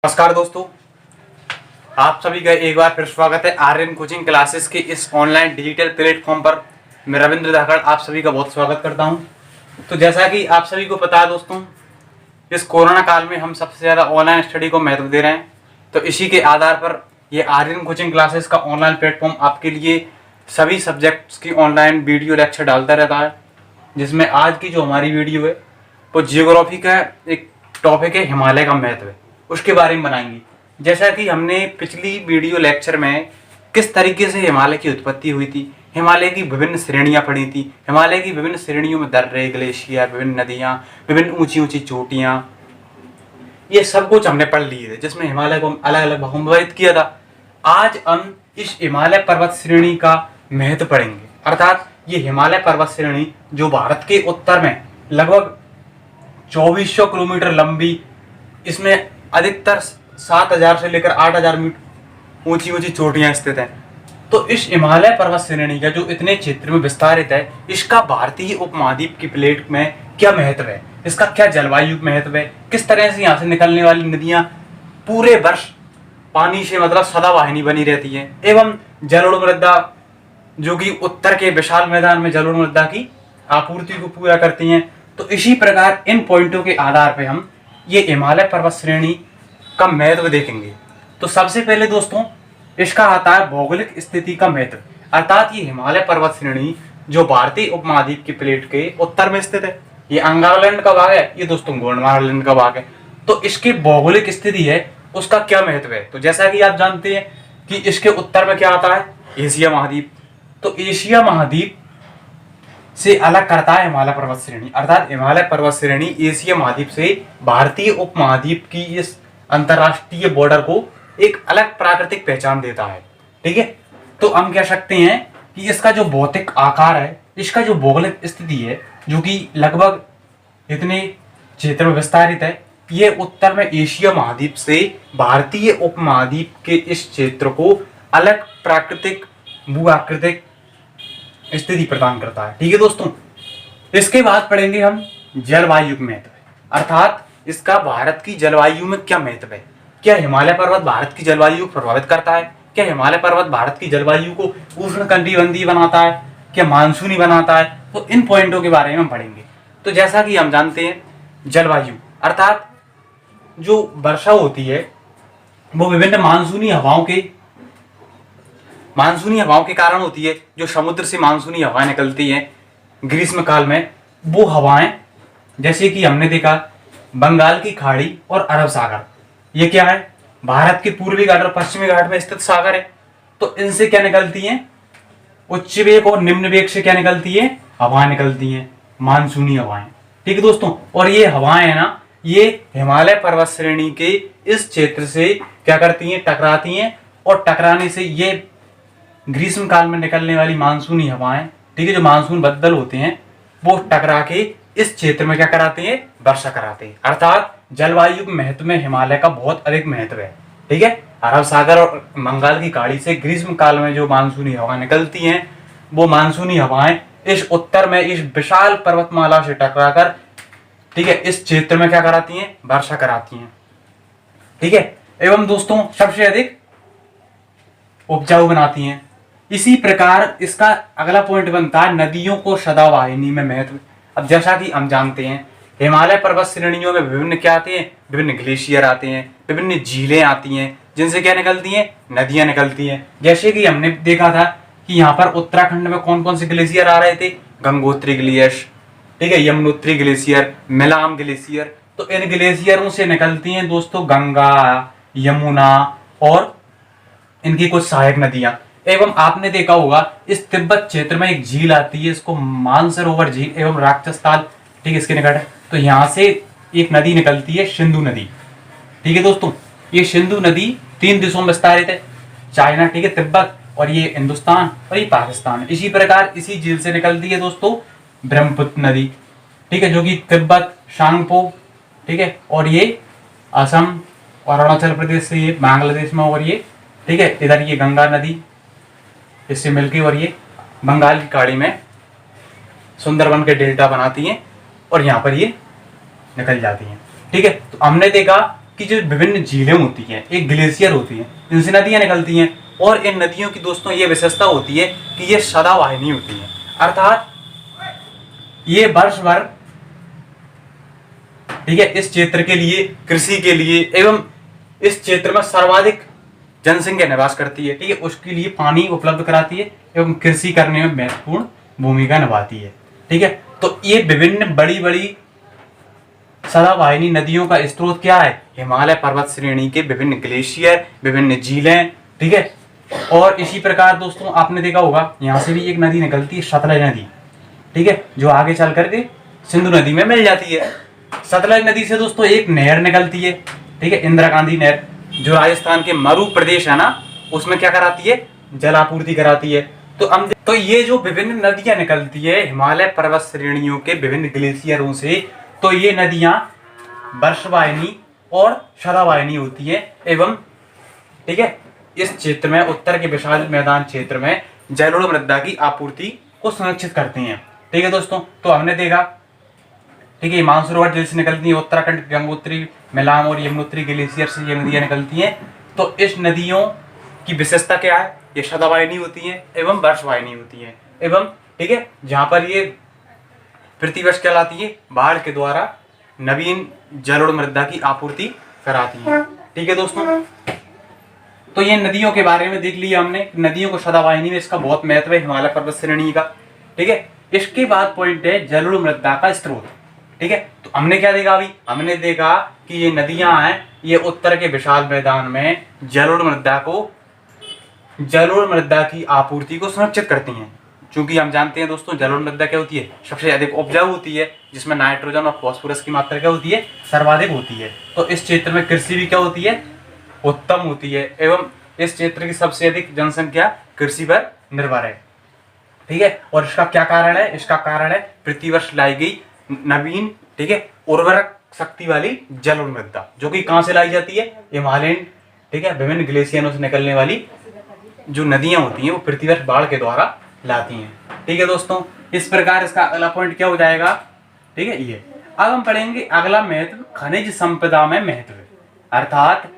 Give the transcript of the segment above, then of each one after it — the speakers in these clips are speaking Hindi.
नमस्कार दोस्तों, आप सभी का एक बार फिर स्वागत है आर्यन कोचिंग क्लासेस के इस ऑनलाइन डिजिटल प्लेटफॉर्म पर। मैं रविंद्र धाकड़ आप सभी का बहुत स्वागत करता हूं। तो जैसा कि आप सभी को पता है दोस्तों, इस कोरोना काल में हम सबसे ज़्यादा ऑनलाइन स्टडी को महत्व दे रहे हैं। तो इसी के आधार पर ये आर्यन कोचिंग क्लासेस का ऑनलाइन प्लेटफॉर्म आपके लिए सभी सब्जेक्ट्स की ऑनलाइन वीडियो लेक्चर डालता रहता है, जिसमें आज की जो हमारी वीडियो है वो जियोग्राफी का एक टॉपिक है, हिमालय का महत्व है, उसके बारे में बनाएंगे। जैसा कि हमने पिछली वीडियो लेक्चर में किस तरीके से हिमालय की उत्पत्ति हुई थी, हिमालय की विभिन्न श्रेणियां पढ़ी थी, हिमालय की विभिन्न श्रेणियों में दर्रे, ग्लेशियर, विभिन्न नदियां, विभिन्न ऊंची ऊंची चोटियां, ये सब कुछ हमने पढ़ लिए थे, जिसमें हिमालय को अलग अलग भागों में विभाजित किया था। आज हम इस हिमालय पर्वत श्रेणी का महत्व पढ़ेंगे, अर्थात ये हिमालय पर्वत श्रेणी जो भारत के उत्तर में लगभग 2400 किलोमीटर लंबी, इसमें अधिकतर 7000 से लेकर 8000 मीटर ऊंची ऊंची चोटियां स्थित हैं। तो इस हिमालय पर्वत श्रेणी का जो इतने क्षेत्र में विस्तारित है, इसका भारतीय उपमहाद्वीप की प्लेट में क्या महत्व है, इसका क्या जलवायु महत्व है, किस तरह से यहाँ से निकलने वाली नदियां पूरे वर्ष पानी से मतलब सदावाहिनी बनी रहती है, एवं जलोढ़ मृदा जो कि उत्तर के विशाल मैदान में जलोढ़ मृदा की आपूर्ति को पूरा करती हैं। तो इसी प्रकार इन पॉइंटों के आधार पर हम ये हिमालय पर्वत श्रेणी का महत्व देखेंगे। तो सबसे पहले दोस्तों इसका आता है भौगोलिक स्थिति का महत्व, अर्थात ये हिमालय पर्वत श्रेणी जो भारतीय उपमहाद्वीप की प्लेट के उत्तर में स्थित है, ये अंगारलैंड का भाग है, ये दोस्तों गोंडवाना का भाग है। तो इसकी भौगोलिक स्थिति है, उसका क्या महत्व है। तो जैसा कि आप जानते हैं कि इसके उत्तर में क्या आता है, एशिया महाद्वीप। तो एशिया महाद्वीप से अलग करता है हिमालय पर्वत श्रेणी, अर्थात हिमालय पर्वत श्रेणी एशिया महाद्वीप से भारतीय उपमहाद्वीप की इस अंतरराष्ट्रीय बॉर्डर को एक अलग प्राकृतिक पहचान देता है। ठीक है, तो हम कह सकते हैं कि इसका जो भौतिक आकार है, इसका जो भौगोलिक स्थिति है, जो कि लगभग इतने क्षेत्र में विस्तारित है, ये उत्तर में एशिया महाद्वीप से भारतीय उपमहाद्वीप के इस क्षेत्र को अलग प्राकृतिक भू-आकृतिक स्थिति प्रदान करता है। ठीक है दोस्तों, इसके बाद पढ़ेंगे हम जलवायु महत्व, अर्थात इसका भारत की जलवायु में क्या महत्व है। क्या हिमालय पर्वत भारत की जलवायु को प्रभावित करता है, क्या हिमालय पर्वत भारत की जलवायु को उष्णकटिबंधीय बनाता है, क्या मानसूनी बनाता है। तो इन पॉइंटों के बारे में हम पढ़ेंगे। तो जैसा कि हम जानते हैं, जलवायु अर्थात जो वर्षा होती है वो विभिन्न मानसूनी हवाओं के कारण होती है। जो समुद्र से मानसूनी हवाएं निकलती हैं ग्रीष्म काल में, वो हवाएं जैसे कि हमने देखा बंगाल की खाड़ी और अरब सागर, ये क्या है, भारत के पूर्वी घाट और पश्चिमी घाट में स्थित सागर है। तो इनसे क्या निकलती हैं, उच्च वेग और निम्न वेग से क्या निकलती है, हवाएं निकलती हैं, मानसूनी हवाएं। ठीक है दोस्तों, और ये हवाएं है ना, ये हिमालय पर्वत श्रेणी के इस क्षेत्र से क्या करती हैं, टकराती हैं, और टकराने से ये ग्रीष्म काल में निकलने वाली मानसूनी हवाएं, ठीक है, जो मानसून बदल होते हैं, वो टकरा के इस क्षेत्र में क्या कराते हैं, वर्षा कराते हैं। अर्थात जलवायु महत्व में हिमालय का बहुत अधिक महत्व है। ठीक है, अरब सागर और बंगाल की खाड़ी से ग्रीष्म काल में जो मानसूनी हवाएं निकलती हैं, वो मानसूनी हवाएं इस उत्तर में इस विशाल पर्वतमाला से टकराकर, ठीक है, इस क्षेत्र में क्या कराती हैं, वर्षा कराती हैं। ठीक है, एवं दोस्तों सबसे अधिक उपजाऊ बनाती हैं। इसी प्रकार इसका अगला पॉइंट बनता है नदियों को सदावाहिनी में महत्व। अब जैसा कि हम जानते हैं, हिमालय पर्वत श्रेणियों में विभिन्न क्या आते हैं, विभिन्न ग्लेशियर आते हैं, विभिन्न झीलें आती हैं, जिनसे क्या निकलती हैं, नदियां निकलती हैं। जैसे कि हमने देखा था कि यहाँ पर उत्तराखंड में कौन कौन से ग्लेशियर आ रहे थे, गंगोत्री ग्लेशियर, ठीक है, यमुनोत्री ग्लेशियर, मिलाम ग्लेशियर। तो इन ग्लेशियरों से निकलती हैं दोस्तों गंगा, यमुना और इनकी कुछ सहायक नदियां। एवं आपने देखा होगा इस तिब्बत क्षेत्र में एक झील आती है, इसको मानसरोवर झील एवं राक्षसताल, ठीक है, इसके निकट है। तो यहाँ से एक नदी निकलती है, सिंधु नदी। ठीक है दोस्तों, ये सिंधु नदी 3 देशों में विस्तारित है, चाइना, ठीक है, तिब्बत, और ये हिंदुस्तान और ये पाकिस्तान। इसी प्रकार इसी झील से निकलती है दोस्तों ब्रह्मपुत्र नदी, ठीक है, जो कि तिब्बत, शांगपो, ठीक है, और ये असम और अरुणाचल प्रदेश से ये बांग्लादेश में, और ये ठीक है इधर ये गंगा नदी इससे मिलकर, और ये बंगाल की खाड़ी में सुंदरबन के डेल्टा बनाती हैं और यहाँ पर ये निकल जाती हैं। ठीक है, तो हमने देखा कि जो विभिन्न झीलें होती हैं, एक ग्लेशियर होती हैं, इनसे नदियां निकलती हैं। और इन नदियों की दोस्तों ये विशेषता होती है कि ये सदावाहिनी होती हैं, अर्थात ये वर्ष भर, ठीक है, इस क्षेत्र के लिए, कृषि के लिए एवं इस क्षेत्र में सर्वाधिक जनसंख्या निवास करती है, ठीक है, उसके लिए पानी उपलब्ध कराती है एवं कृषि करने में महत्वपूर्ण भूमिका निभाती है, ठीक है। तो ये विभिन्न बड़ी बड़ी सदावाहिनी नदियों का स्रोत क्या है? हिमालय पर्वत श्रेणी के विभिन्न ग्लेशियर, विभिन्न झीलें, ठीक है। और इसी प्रकार दोस्तों आपने देखा होगा यहाँ से भी एक नदी निकलती है, सतलज नदी, ठीक है, जो आगे चल करके सिंधु नदी में मिल जाती है। सतलज नदी से दोस्तों एक नहर निकलती है, ठीक है, इंदिरा गांधी नहर, जो राजस्थान के मरु प्रदेश है ना, उसमें क्या कराती है? जल आपूर्ति कराती है। तो ये जो विभिन्न नदियां निकलती है हिमालय पर्वत श्रेणियों के विभिन्न ग्लेशियरों से, तो ये नदियां वर्षवाहिनी और सदावाहिनी होती है एवं, ठीक है, इस क्षेत्र में, उत्तर के विशाल मैदान क्षेत्र में जलोढ़ मृदा की आपूर्ति को सुनिश्चित करती हैं, ठीक है दोस्तों। तो हमने देखा, ठीक है, मानसरोवर झील से निकलती है, उत्तराखंड गंगोत्री, मिलाम और यमुनोत्री ग्लेशियर से ये नदियां निकलती हैं। तो इस नदियों की विशेषता क्या है? ये सदावाहिनी होती हैं एवं वर्षवाहिनी होती हैं एवं, ठीक है, जहां पर ये प्रतिवर्ष कहलाती है, बाढ़ के द्वारा नवीन जलोढ़ मृदा की आपूर्ति कराती है, ठीक है दोस्तों। तो ये नदियों के बारे में देख लिया हमने, नदियों को सदावाहिनी में इसका बहुत महत्व है हिमालय पर्वत श्रेणी का, ठीक है। इसके बाद पॉइंट है जलोढ़ मृदा का स्रोत, ठीक है। तो हमने क्या देखा? अभी हमने देखा कि ये नदियां हैं, ये उत्तर के विशाल मैदान में जलोढ़ मृदा की आपूर्ति को सुनिश्चित करती हैं। क्योंकि हम जानते हैं दोस्तों जलोढ़ मृदा क्या होती है? सबसे अधिक उपजाऊ होती है, जिसमें नाइट्रोजन और फास्फोरस की मात्रा क्या होती है? सर्वाधिक होती है। तो इस क्षेत्र में कृषि भी क्या होती है? उत्तम होती है एवं इस क्षेत्र की सबसे अधिक जनसंख्या कृषि पर निर्भर है, ठीक है। और इसका क्या कारण है? इसका कारण है प्रतिवर्ष लाई गई नवीन, ठीक है, उर्वरक शक्ति वाली जलोढ़ मृदा, जो कि कहां से लाई जाती है? हिमालयन, ठीक है, विभिन्न ग्लेशियरों से निकलने वाली जो नदियां होती हैं वो प्रतिवर्ष बाढ़ के द्वारा लाती हैं, ठीक है दोस्तों। इस प्रकार इसका अगला पॉइंट क्या हो जाएगा? ठीक है, ये अब हम पढ़ेंगे अगला महत्व, खनिज संपदा में महत्व, अर्थात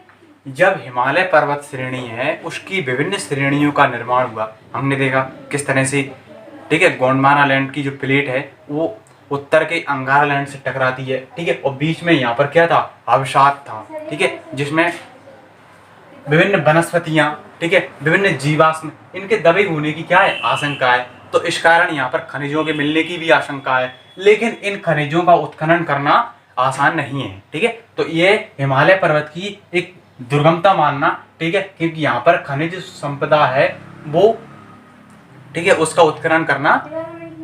जब हिमालय पर्वत श्रेणी है उसकी विभिन्न श्रेणियों का निर्माण हुआ। हमने देखा किस तरह से, ठीक है, गोंडवाना लैंड की जो प्लेट है वो उत्तर के अंगारा लैंड से टकराती है, ठीक है, और बीच में यहाँ पर क्या था? अवसाद था, ठीक है, जिसमें विभिन्न वनस्पतियां, ठीक है, विभिन्न जीवाश्म, इनके दबे होने की क्या है? आशंका है। तो इस कारण यहाँ पर खनिजों के मिलने की भी आशंका है, लेकिन इन खनिजों का उत्खनन करना आसान नहीं है, ठीक है। तो ये हिमालय पर्वत की एक दुर्गमता मानना, ठीक है, क्योंकि यहाँ पर खनिज संपदा है वो, ठीक है, उसका उत्खनन करना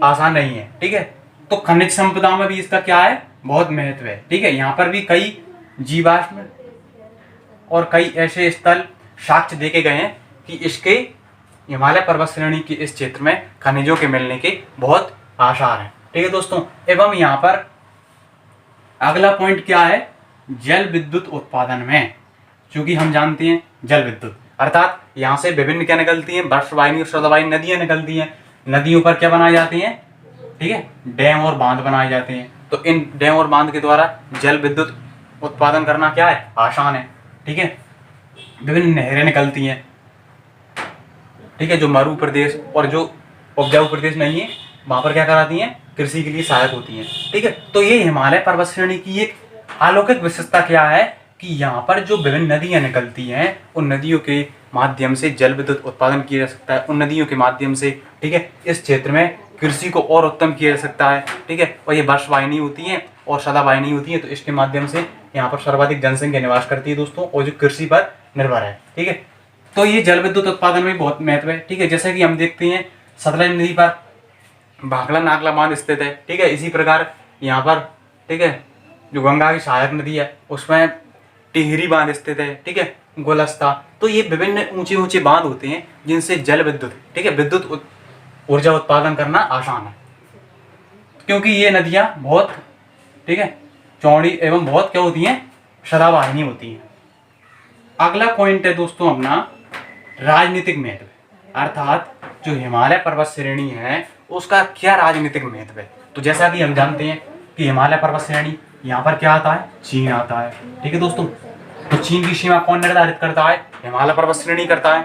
आसान नहीं है, ठीक है। तो खनिज संपदा में भी इसका क्या है? बहुत महत्व है, ठीक है। यहाँ पर भी कई जीवाश्म और कई ऐसे स्थल साक्ष्य देखे गए हैं कि इसके हिमालय पर्वत श्रेणी के इस क्षेत्र में खनिजों के मिलने के बहुत आसार हैं, ठीक है दोस्तों। एवं यहाँ पर अगला पॉइंट क्या है? जल विद्युत उत्पादन में, क्योंकि हम जानते हैं जल विद्युत अर्थात यहाँ से विभिन्न क्या निकलती हैं? वर्षवाहिनी और सदावाहिनी नदियां निकलती हैं। नदियों पर क्या बनाए जाते हैं? ठीक है, डैम और बांध बनाए जाते हैं। तो इन डैम और बांध के द्वारा जल विद्युत उत्पादन करना क्या है? आसान है, ठीक है। विभिन्न नहरें निकलती हैं, ठीक है, जो मरु प्रदेश और जो उपजाऊ प्रदेश नहीं है वहां पर क्या कराती हैं? कृषि के लिए सहायक होती हैं, ठीक है। तो ये हिमालय पर्वत श्रेणी की एक अलौकिक विशेषता क्या है कि यहाँ पर जो विभिन्न नदियां निकलती हैं उन नदियों के माध्यम से जल विद्युत उत्पादन किया जा सकता है। उन नदियों के माध्यम से, ठीक है, इस क्षेत्र में कृषि को और उत्तम किया जा सकता है, ठीक है। और ये वर्षवाहिनी होती हैं और सदावाहिनी होती है, तो इसके माध्यम से यहाँ पर सर्वाधिक जनसंख्या निवास करती है दोस्तों, और जो कृषि पर निर्भर है, ठीक है। तो ये जल विद्युत उत्पादन में बहुत महत्व है, ठीक है। जैसे कि हम देखते हैं सतलज नदी पर भाखड़ा नागला बांध स्थित है, ठीक है। इसी प्रकार यहाँ पर, ठीक है, जो गंगा की सहायक नदी है उसमें टिहरी बांध स्थित है, ठीक है, गोलस्ता। तो ये विभिन्न ऊंचे ऊंचे बांध होते हैं जिनसे जल विद्युत, ठीक है, विद्युत ऊर्जा उत्पादन करना आसान है, क्योंकि ये नदियां बहुत, ठीक है, चौड़ी एवं बहुत क्या होती हैं? सदावाहिनी होती हैं। अगला पॉइंट है दोस्तों अपना राजनीतिक महत्व, अर्थात जो हिमालय पर्वत श्रेणी है उसका क्या राजनीतिक महत्व है। तो जैसा कि हम जानते हैं कि हिमालय पर्वत श्रेणी यहाँ पर क्या आता है? चीन आता है, ठीक है दोस्तों। तो चीन की सीमा कौन निर्धारित करता है? हिमालय पर्वत श्रेणी करता है।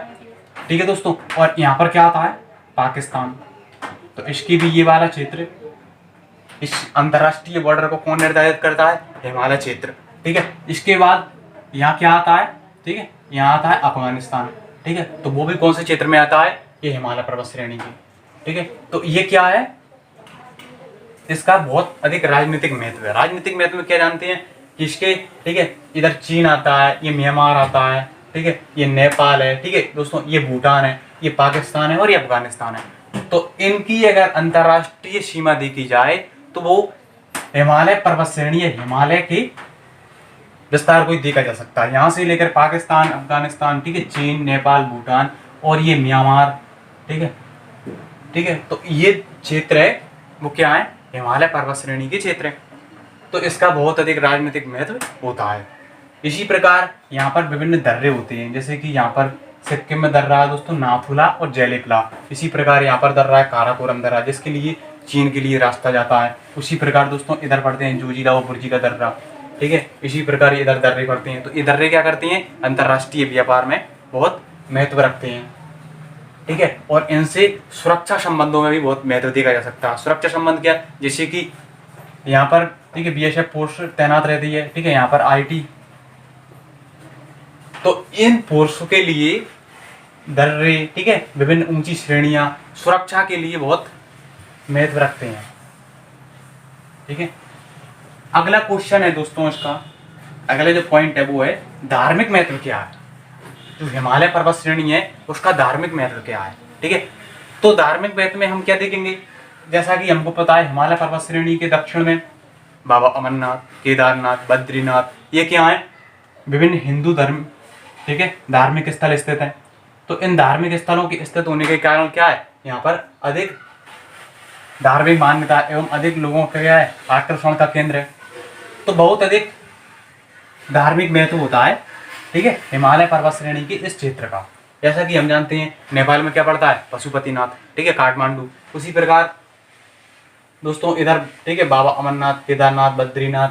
ठीक है दोस्तों, और यहाँ पर क्या आता है? पाकिस्तान। तो इसकी भी ये वाला क्षेत्र, इस अंतरराष्ट्रीय बॉर्डर को कौन निर्धारित करता है? हिमालय क्षेत्र। ठीक है, इसके बाद यहाँ क्या आता है? ठीक है, यहाँ आता है अफगानिस्तान। ठीक है, तो वो भी कौन से क्षेत्र में आता है? ये हिमालय पर्वत श्रेणी की। ठीक है, तो ये क्या है? इसका बहुत अधिक राजनीतिक महत्व है। राजनीतिक महत्व में क्या जानते हैं कि इसके, ठीक है, इधर चीन आता है, ये म्यांमार आता है, ठीक है, ये नेपाल है, ठीक है दोस्तों, ये भूटान है, ये पाकिस्तान है और ये अफगानिस्तान है। तो इनकी अगर अंतरराष्ट्रीय सीमा देखी जाए तो वो हिमालय पर्वत श्रेणी है, हिमालय के विस्तार को ही देखा जा सकता है। यहाँ से लेकर पाकिस्तान, अफगानिस्तान, ठीक है, चीन, नेपाल, भूटान और ये म्यांमार। ठीक है, ठीक है, तो ये क्षेत्र है वो क्या है? हिमालय पर्वत श्रेणी के क्षेत्र है। तो इसका बहुत अधिक राजनीतिक महत्व होता है। इसी प्रकार यहाँ पर विभिन्न दर्रे होते हैं, जैसे कि यहाँ पर सिक्किम में दर्रा है दोस्तों नाथुला और जेलेपला। इसी प्रकार यहाँ पर दर्रा है काराकोरम दर्रा, जिसके लिए चीन के लिए रास्ता जाता है। उसी प्रकार दोस्तों इधर पड़ते हैं जोजिला और बुर्जी का दर्रा। ठीक है, इसी प्रकार इधर दर्रे पड़ते हैं। तो ये दर्रे क्या करते हैं? अंतरराष्ट्रीय व्यापार में बहुत महत्व रखते हैं। ठीक है, और इनसे सुरक्षा संबंधों में भी बहुत महत्व देखा जा सकता है। सुरक्षा संबंध क्या? जैसे कि यहाँ पर, ठीक है, बीएसएफ फोर्स तैनात रहती है। ठीक है, यहाँ पर आईटी, तो इन फोर्स के लिए दर्रे, ठीक है, विभिन्न ऊंची श्रेणियां सुरक्षा के लिए बहुत महत्व रखते हैं। ठीक है, अगला क्वेश्चन है दोस्तों, इसका अगला जो पॉइंट है वो है धार्मिक महत्व क्या है? जो हिमालय पर्वत श्रेणी है उसका धार्मिक महत्व क्या है? ठीक है, तो धार्मिक महत्व में हम क्या देखेंगे? जैसा कि हमको पता है हिमालय पर्वत श्रेणी के दक्षिण में बाबा अमरनाथ, केदारनाथ, बद्रीनाथ, ये क्या है? विभिन्न हिंदू धर्म, ठीक है, धार्मिक स्थल स्थित हैं। तो इन धार्मिक स्थलों के स्थित होने के कारण क्या है? यहाँ पर अधिक धार्मिक मान्यता एवं अधिक लोगों का क्या है? आकर्षण का केंद्र है। तो बहुत अधिक धार्मिक महत्व होता है, ठीक है, हिमालय पर्वत श्रेणी के इस क्षेत्र का। जैसा कि हम जानते हैं नेपाल में क्या पड़ता है? पशुपतिनाथ, ठीक है, काठमांडू। उसी प्रकार दोस्तों इधर, ठीक है, बाबा अमरनाथ, केदारनाथ, बद्रीनाथ,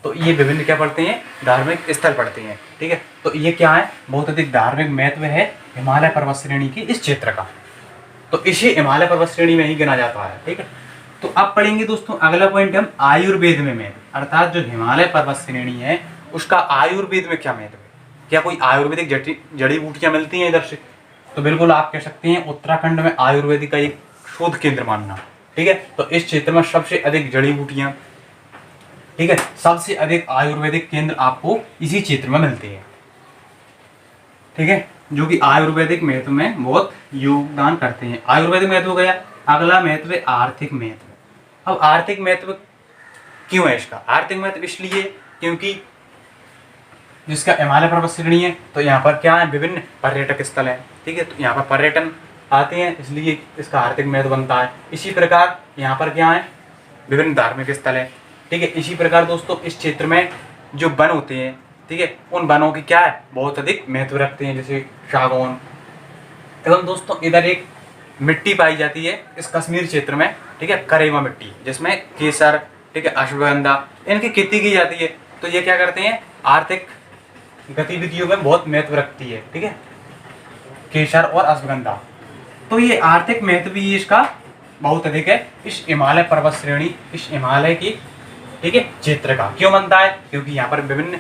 तो ये विभिन्न क्या पड़ते हैं? धार्मिक स्थल पड़ते हैं। ठीक है, तो ये क्या है? बहुत अधिक धार्मिक महत्व है हिमालय पर्वत श्रेणी के इस क्षेत्र का। तो इसे हिमालय पर्वत श्रेणी में ही गिना जाता है। ठीक है, तो अब पढ़ेंगे दोस्तों अगला पॉइंट हम आयुर्वेद में महत्व, अर्थात जो हिमालय पर्वत श्रेणी है उसका आयुर्वेद में क्या महत्व है? क्या कोई आयुर्वेदिक जड़ी बूटियां मिलती हैं इधर से? तो बिल्कुल आप कह सकते हैं उत्तराखंड में आयुर्वेदिक का एक शोध केंद्र मानना। ठीक है, तो इस क्षेत्र में सबसे अधिक जड़ी बूटियां, ठीक है, सबसे अधिक आयुर्वेदिक केंद्र आपको इसी क्षेत्र में मिलते हैं। ठीक है, जो कि आयुर्वेदिक महत्व में बहुत योगदान करते हैं। आयुर्वेदिक महत्व हो गया। अगला महत्व है आर्थिक महत्व। अब आर्थिक महत्व क्यों है इसका? आर्थिक महत्व इसलिए क्योंकि जिसका हिमालय पर्वत श्रेणी है तो यहाँ पर क्या है? विभिन्न पर्यटक स्थल हैं। ठीक है, तो यहाँ पर पर्यटन आते हैं, इसलिए इसका आर्थिक महत्व बनता है। इसी प्रकार यहाँ पर क्या है? विभिन्न धार्मिक स्थल है। ठीक है, इसी प्रकार दोस्तों इस क्षेत्र में जो वन होते हैं, ठीक है, उन वनों की क्या है? बहुत अधिक महत्व रखते हैं, जैसे सागौन। एवं दोस्तों इधर एक मिट्टी पाई जाती है इस कश्मीर क्षेत्र में, ठीक है, करेवा मिट्टी, जिसमें केसर, ठीक है, अश्वगंधा, इनकी खेती की जाती है। तो ये क्या करते हैं? आर्थिक गतिविधियों में बहुत महत्व रखती है। ठीक है, केसर और अश्वगंधा। तो ये आर्थिक महत्व भी इसका बहुत अधिक है इस हिमालय पर्वत श्रेणी, इस हिमालय की, ठीक है, क्षेत्र का। क्यों बनता है? क्योंकि यहाँ पर विभिन्न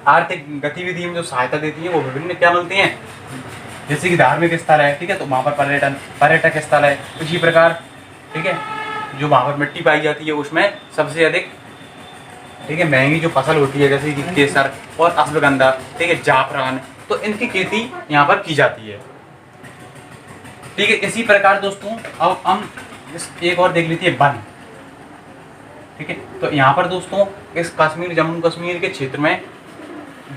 आर्थिक गतिविधि में जो सहायता देती है वो विभिन्न क्या मिलती हैं? जैसे कि धार्मिक स्थल है, ठीक है, तो वहाँ पर पर्यटक स्थल है। इसी प्रकार, ठीक है, जो वहाँ पर मिट्टी पाई जाती है उसमें सबसे अधिक, ठीक है, महंगी जो फसल होती है जैसे कि केसर और अश्वगंधा, ठीक है, जाफरान, तो इनकी खेती यहाँ पर की जाती है। ठीक है, इसी प्रकार दोस्तों अब हम एक और देख लेते हैं वन। ठीक है, तो यहाँ पर दोस्तों इस कश्मीर, जम्मू कश्मीर के क्षेत्र में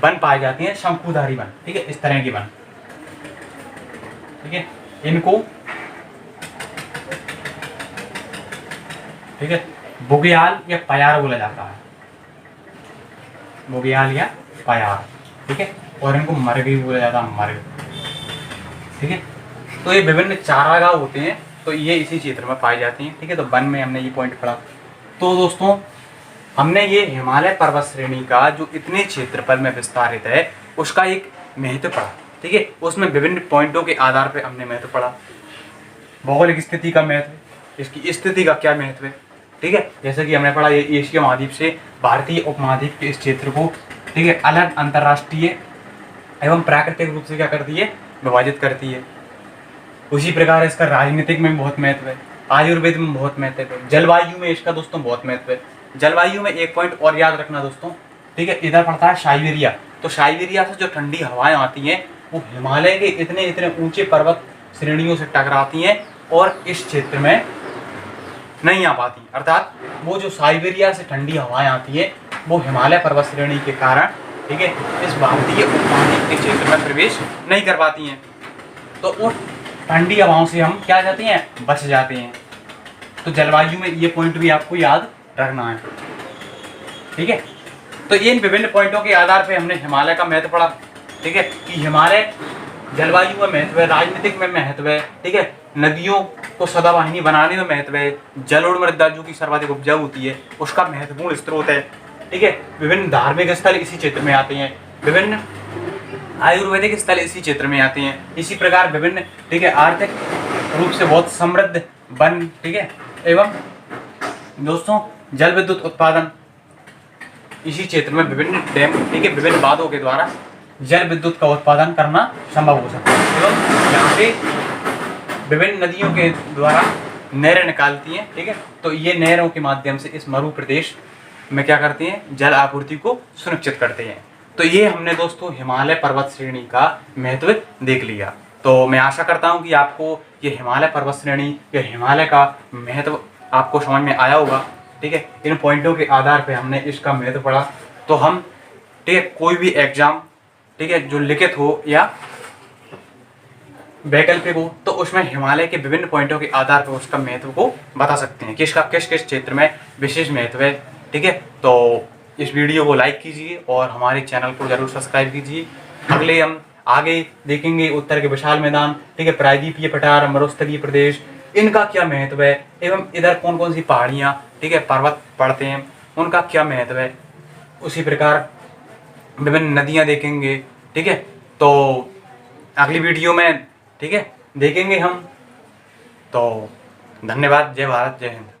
वन पाए जाते हैं, शंकुधारी वन। ठीक है, इस तरह के वन, ठीक है, इनको, ठीक है, बुग्याल या पयार बोला जाता है, बुग्याल या पयार। ठीक है, और इनको मर्ग भी बोला जाता है, मर्ग। ठीक है, तो ये विभिन्न चारागाह होते हैं, तो ये इसी क्षेत्र में पाए जाते हैं। ठीक है, तो वन में हमने ये पॉइंट पढ़ा। तो दोस्तों हमने ये हिमालय पर्वत श्रेणी का जो इतने क्षेत्रफल में विस्तारित है उसका एक महत्व पढ़ा। ठीक है, उसमें विभिन्न पॉइंटों के आधार पर हमने महत्व पढ़ा। भौगोलिक स्थिति का महत्व, इसकी स्थिति का क्या महत्व है। ठीक है, जैसे कि हमने पढ़ा ये एशिया महाद्वीप से भारतीय उपमहाद्वीप के इस क्षेत्र को, ठीक है, अलग अंतर्राष्ट्रीय एवं प्राकृतिक रूप से क्या करती है, विभाजित करती है। उसी प्रकार इसका राजनीतिक में बहुत महत्व है, आयुर्वेद में बहुत महत्व है, जलवायु में इसका दोस्तों बहुत महत्व है। जलवायु में एक पॉइंट और याद रखना दोस्तों, ठीक है, इधर पड़ता है साइबेरिया। तो साइबेरिया से जो ठंडी हवाएं आती हैं वो हिमालय के इतने ऊंचे पर्वत श्रेणियों से टकराती हैं और इस क्षेत्र में नहीं आ पाती। अर्थात वो जो साइबेरिया से ठंडी हवाएं आती है वो हिमालय पर्वत श्रेणी के कारण, ठीक है, इस भारतीय उपमहाद्वीप के क्षेत्र में प्रवेश नहीं कर पाती हैं। तो उस ठंडी हवाओं से हम क्या जाते हैं, बच जाते हैं। तो जलवायु में ये पॉइंट भी आपको याद रखना है। ठीक है, तो इन विभिन्न पॉइंटों के आधार पर हमने हिमालय का महत्व पढ़ा। ठीक है, कि हिमालय जलवायु में महत्व है, राजनीतिक में महत्व है, ठीक है, नदियों को सदावाहिनी बनाने में महत्व है, जलोढ़ मृदा जो की सर्वाधिक उपजाऊ होती है उसका महत्वपूर्ण स्रोत है। ठीक है, विभिन्न धार्मिक स्थल इसी क्षेत्र में आते हैं, विभिन्न आयुर्वेदिक स्थल इसी क्षेत्र में आते हैं। इसी प्रकार विभिन्न, ठीक है, आर्थिक रूप से बहुत समृद्ध वन, ठीक है, एवं दोस्तों जल विद्युत उत्पादन इसी क्षेत्र में विभिन्न डैम, ठीक है, विभिन्न बांधों के द्वारा जल विद्युत का उत्पादन करना संभव हो सकता है। एवं यहाँ पे विभिन्न नदियों के द्वारा नहरें निकालती हैं। ठीक है, तो ये नहरों के माध्यम से इस मरु प्रदेश में क्या करती हैं, जल आपूर्ति को सुनिश्चित करते हैं। तो ये हमने दोस्तों हिमालय पर्वत श्रेणी का महत्व देख लिया। तो मैं आशा करता हूँ कि आपको ये हिमालय पर्वत श्रेणी या हिमालय का महत्व आपको समझ में आया होगा। ठीक है, इन पॉइंटों के आधार पर हमने इसका महत्व पढ़ा। तो हम, ठीक है, कोई भी एग्जाम, ठीक है, जो लिखित हो या वैकल्पिक हो तो उसमें हिमालय के विभिन्न पॉइंटों के आधार पर उसका महत्व को बता सकते हैं कि इसका किस किस क्षेत्र में विशेष महत्व है। ठीक है, तो इस वीडियो को लाइक कीजिए और हमारे चैनल को जरूर सब्सक्राइब कीजिए। अगले हम आगे देखेंगे उत्तर के विशाल मैदान, ठीक है, प्रायद्वीपीय पठार, मरुस्थलीय प्रदेश, इनका क्या महत्व है एवं इधर कौन कौन सी पहाड़ियाँ, ठीक है, पर्वत पड़ते हैं, उनका क्या महत्व है। उसी प्रकार विभिन्न नदियाँ देखेंगे। ठीक है, तो अगली वीडियो में, ठीक है, देखेंगे हम। तो धन्यवाद। जय भारत, जय हिंद।